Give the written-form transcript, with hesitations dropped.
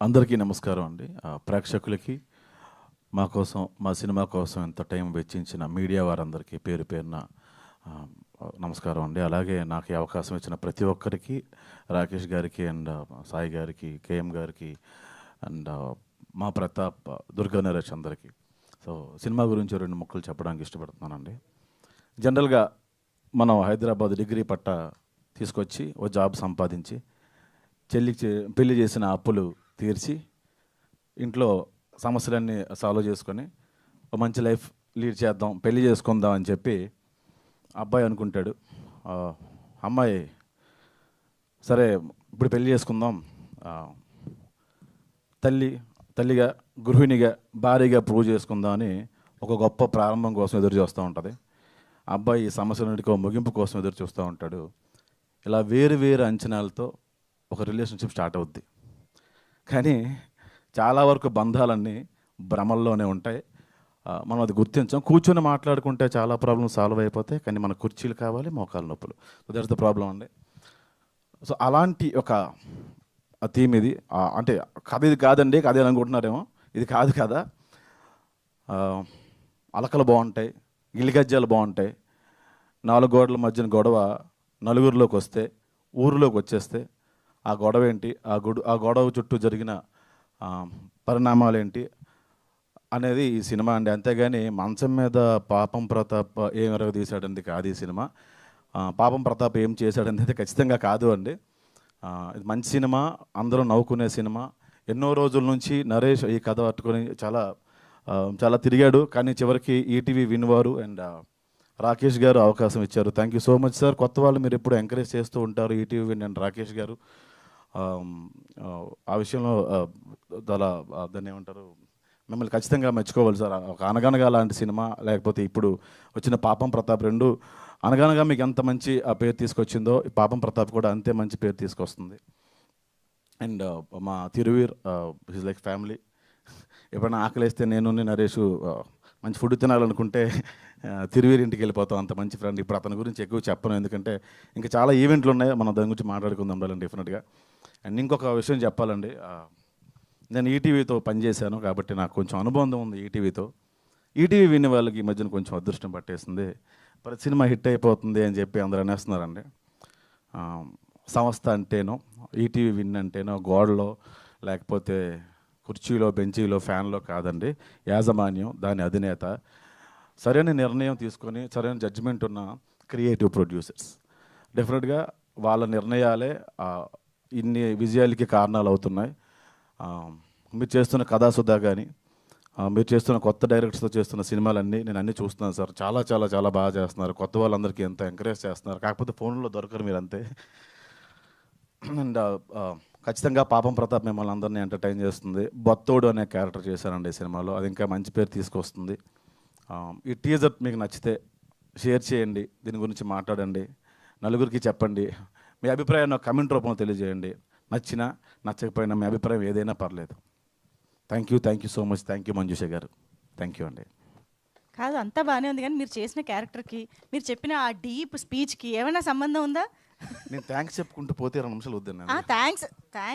అందరికీ నమస్కారం అండి. ప్రేక్షకులకి, మా కోసం, మా సినిమా కోసం ఎంత టైం వెచ్చించిన మీడియా వారందరికీ పేరు పేరున ఆహ్, నమస్కారం అండి. అలాగే నాకు ఈ అవకాశం ఇచ్చిన ప్రతి ఒక్కరికి, రాకేష్ గారికి అండ్ సాయి గారికి, కేఎం గారికి అండ్ మా ప్రతాప్, దుర్గా నరేష్ అందరికీ. సో సినిమా గురించి 2 ముక్కలు చెప్పడానికి ఇష్టపడుతున్నానండి. జనరల్‌గా మనం హైదరాబాద్ డిగ్రీ పట్టా తీసుకొచ్చి, ఓ జాబ్ సంపాదించి, చెల్లికి పెళ్లి చేసిన అప్పులు తీర్చి, ఇంట్లో సమస్యలన్నీ సాల్వ్ చేసుకొని, ఒక మంచి లైఫ్ లీడ్ చేద్దాం, పెళ్లి చేసుకుందాం అని చెప్పి అబ్బాయి అనుకుంటాడు. అమ్మాయి సరే ఇప్పుడు పెళ్లి చేసుకుందాం, తల్లిగా, గృహిణిగా, భార్యగా ప్రూవ్ చేసుకుందాం అని ఒక గొప్ప ప్రారంభం కోసం ఎదురు చూస్తూ ఉంటుంది. అబ్బాయి ఈ సమస్యలన్నిటికీ ముగింపు కోసం ఎదురు చూస్తూ ఉంటాడు. ఇలా వేరు వేరు అంచనాలతో ఒక రిలేషన్షిప్ స్టార్ట్ అవుద్ది. కానీ చాలా వరకు బంధాలన్నీ భ్రమల్లోనే ఉంటాయి. మనం అది గుర్తించాం. కూర్చొని మాట్లాడుకుంటే చాలా ప్రాబ్లమ్స్ సాల్వ్ అయిపోతాయి. కానీ మన కుర్చీలు కావాలి, మోకాలు నొప్పులు. సో దట్స్ ద ప్రాబ్లం అండి. సో అలాంటి ఒక థీమ్ ఇది. అంటే కథ ఇది కాదండి, కథ అనుకుంటున్నారేమో. ఇది కాదు కదా. అలకలు బాగుంటాయి, గిలిగజ్జాలు బాగుంటాయి. 4 గోడల మధ్యన గొడవ నలుగురిలోకి వస్తే, ఊరిలోకి వచ్చేస్తే ఆ గొడవ ఏంటి, ఆ గొడవ చుట్టూ జరిగిన పరిణామాలు ఏంటి అనేది ఈ సినిమా అండి. అంతేగాని మంచం మీద పాపం ప్రతాప్ ఏం ఎరగదీశాడండి కాదు ఈ సినిమా. పాపం ప్రతాప్ ఏం చేశాడనేది అయితే ఖచ్చితంగా కాదు అండి. ఇది మంచి సినిమా, అందరూ నవ్వుకునే సినిమా. ఎన్నో రోజుల నుంచి నరేష్ ఈ కథ పట్టుకొని చాలా తిరిగాడు. కానీ చివరికి ఈటీవీ విన్వారు అండ్ రాకేష్ గారు అవకాశం ఇచ్చారు. Thank you so much sir. కొత్త వాళ్ళు మీరు ఎప్పుడు ఎంకరేజ్ చేస్తూ ఉంటారు, ఈటీవీ విన్ అండ్ రాకేష్ గారు. ఆ విషయంలో దాన్ని ఏమంటారు, మిమ్మల్ని ఖచ్చితంగా మెచ్చుకోవాలి సార్. ఒక అనగనగా లాంటి సినిమా, లేకపోతే ఇప్పుడు వచ్చిన పాపం ప్రతాప్, రెండు అనగనగా మీకు ఎంత మంచి ఆ పేరు తీసుకొచ్చిందో, ఈ పాపం ప్రతాప్ కూడా అంతే మంచి పేరు తీసుకొస్తుంది. అండ్ మా తిరువీర్ ఈజ్ లైక్ ఫ్యామిలీ. ఎప్పుడైనా ఆకలిస్తే నేను నరేష్ మంచి ఫుడ్ తినాలనుకుంటే తిరువీర్ ఇంటికి వెళ్ళిపోతాం, అంత మంచి ఫ్రెండ్. ఇప్పుడు అతని గురించి ఎక్కువ చెప్పను, ఎందుకంటే ఇంకా చాలా ఈవెంట్లు ఉన్నాయి, మనం దాని గురించి మాట్లాడుకుందాం ఉండాలండి డెఫినెట్గా. అండ్ ఇంకొక విషయం చెప్పాలండి, నేను ఈటీవీతో పనిచేశాను కాబట్టి నాకు కొంచెం అనుబంధం ఉంది ఈటీవీతో. ఈటీవీ వినే వాళ్ళకి ఈ మధ్యన కొంచెం అదృష్టం పట్టేసింది. ప్రతి సినిమా హిట్ అయిపోతుంది అని చెప్పి అందరూ అనేస్తున్నారండి. సంస్థ అంటేనో, ఈటీవీ విన్ అంటేనో గోడలో, లేకపోతే కుర్చీలో, బెంచీలో, ఫ్యాన్లో కాదండి. యాజమాన్యం, దాని అధినేత, సరైన నిర్ణయం తీసుకొని సరైన జడ్జిమెంట్ ఉన్న క్రియేటివ్ ప్రొడ్యూసర్స్. డెఫినెట్గా వాళ్ళ నిర్ణయాలే ఇన్ని విజయాలకి కారణాలు అవుతున్నాయి. మీరు చేస్తున్న కథాసుధా కానీ, మీరు చేస్తున్న కొత్త డైరెక్టర్స్తో చేస్తున్న సినిమాలన్నీ నేను అన్నీ చూస్తున్నాను సార్. చాలా చాలా చాలా బాగా చేస్తున్నారు. కొత్త వాళ్ళందరికీ ఎంత ఎంకరేజ్ చేస్తున్నారు. కాకపోతే ఫోన్లో దొరకరు మీరు అంతే. అండ్ ఖచ్చితంగా పాపం ప్రతాప్ మిమ్మల్ని అందరినీ ఎంటర్టైన్ చేస్తుంది. బొత్తోడు అనే క్యారెక్టర్ చేశానండి ఈ సినిమాలో, అది ఇంకా మంచి పేరు తీసుకొస్తుంది. ఈ టీజర్ మీకు నచ్చితే షేర్ చేయండి, దీని గురించి మాట్లాడండి, నలుగురికి చెప్పండి. మీ అభిప్రాయాన్ని కమెంట్ రూపంలో తెలియజేయండి. నచ్చినా నచ్చకపోయినా మీ అభిప్రాయం ఏదైనా పర్లేదు. Thank you so much. Thank you Manjusha గారు. థ్యాంక్ యూ అండి. కాదు, అంతా బాగానే ఉంది, కానీ మీరు చేసిన క్యారెక్టర్కి, మీరు చెప్పిన ఆ డీప్ స్పీచ్కి ఏమైనా సంబంధం ఉందా? నేను థ్యాంక్స్ చెప్పుకుంటూ పోతే 2 నిమిషాలు వద్దండి. థ్యాంక్స్